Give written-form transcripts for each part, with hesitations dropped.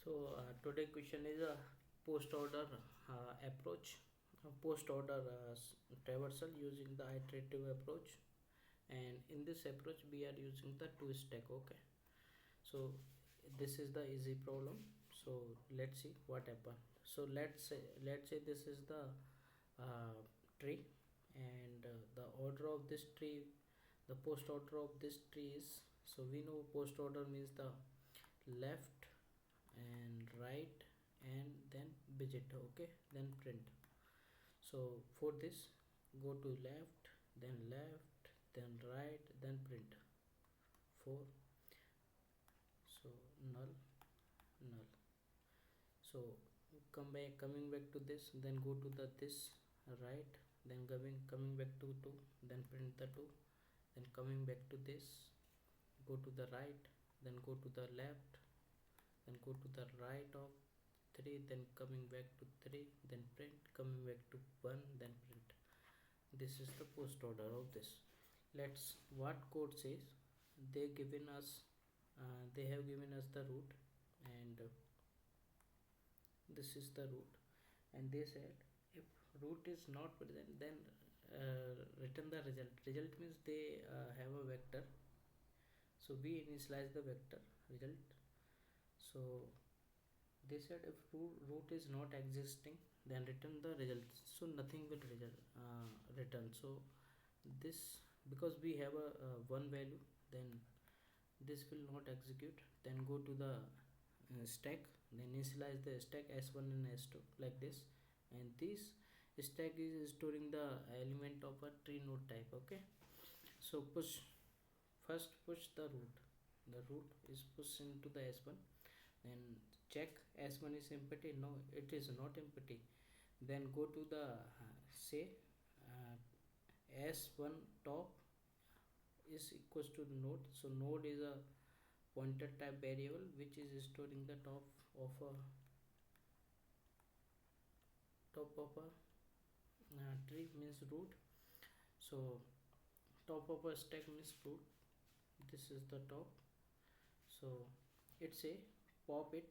Today question is a post order approach, post order traversal using the iterative approach, and in this approach we are using the two stack. Okay, so this is the easy problem. So let's see what happened. So let's say this is the uh, tree, and the order of this tree, the post order of this tree is, so we know post order means the left and right and then digit. Okay, then print. So for this, go to left then right then print 4. So null, null. So coming back to this, then go to the this right, then coming back to 2, then print the 2, then coming back to this, go to the right, then go to the left, then go to the right of 3, then coming back to 3, then print, coming back to 1, then print. This is the post order of this. Let's what code says. They have given us the root, and this is the root, and they said if root is not present, then return the result means they have a vector, so we initialize the vector result. So they said if root is not existing, then return the result, so nothing will return. So this, because we have a one value, then this will not execute. Then go to the stack, then initialize the stack s1 and s2 like this, and this stack is storing the element of a tree node type. Okay, so push the root is pushed into the s1, then check s1 is empty. No, it is not empty. Then go to the say uh, s1 top is equals to node. So node is a pointer type variable which is storing the top of a tree means root. So top of a stack means root, this is the top. So it's a pop it,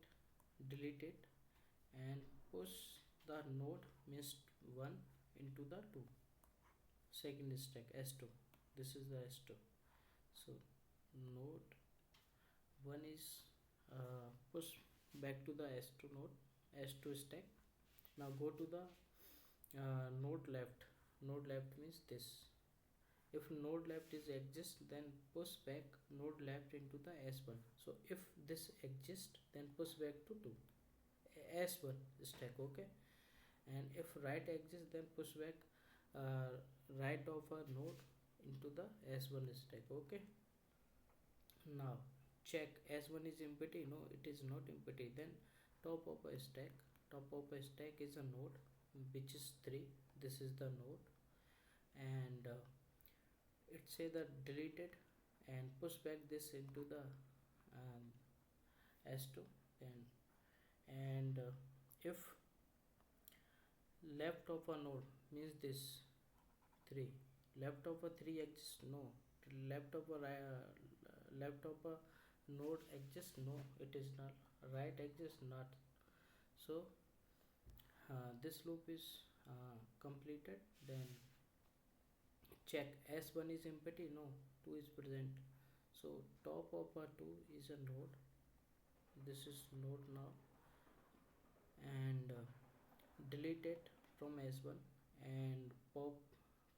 delete it, and push the node means 1 into the 2 second stack s2. This is the s2. So node 1 is push back to the s2 s2 stack. Now go to the node left means this. If node left is exist, then push back node left into the s1. So if this exists, then push back to 2 s1 stack. Okay, and if right exists, then push back right of a node into the s1 stack. Okay, now check s1 is empty. No, it is not empty. Then top of a stack is a node which is 3. This is the node, and it say that deleted, and push back this into the s2. Then and if left of a node means this 3, left of a 3 exists. No, left of a left of a node exists. No, it is null. Right exists, not. So this loop is completed. Then check s1 is empty. No, 2 is present. So top of a 2 is a node, this is node now, and delete it from s1, and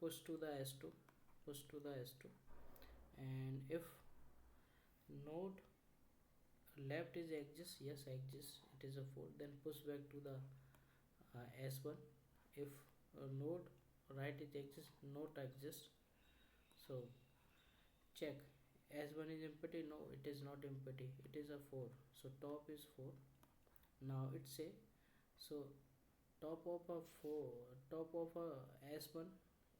push to the s2, and if node left is exists, yes exists, it is a 4, then push back to the s1. If node right is exists, not exists, so check s1 is empty. No, it is not empty, it is a 4. So top is 4. Now it say, so top of a s1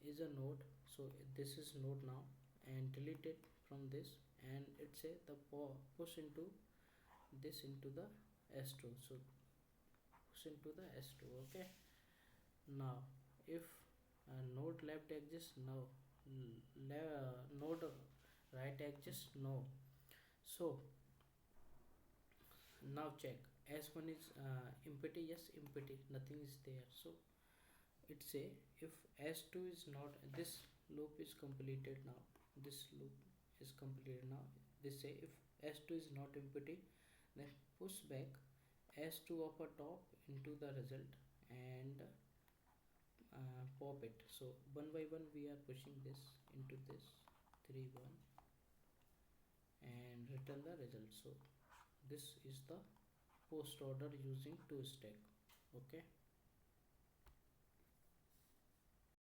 is a node, so this is node now, and delete it from this, and it say the push into this into the s2. So push into the s2. Okay, now if node left exists, now node right exists. No, so now check S1 is empty, yes, empty, nothing is there. So it say if S2 is not, this loop is completed now, this loop is completed now. They say if S2 is not empty, then push back S2 upper top into the result and pop it. So one by one we are pushing this into this 3 1 and return the result. So this is the post order using two stack. Okay.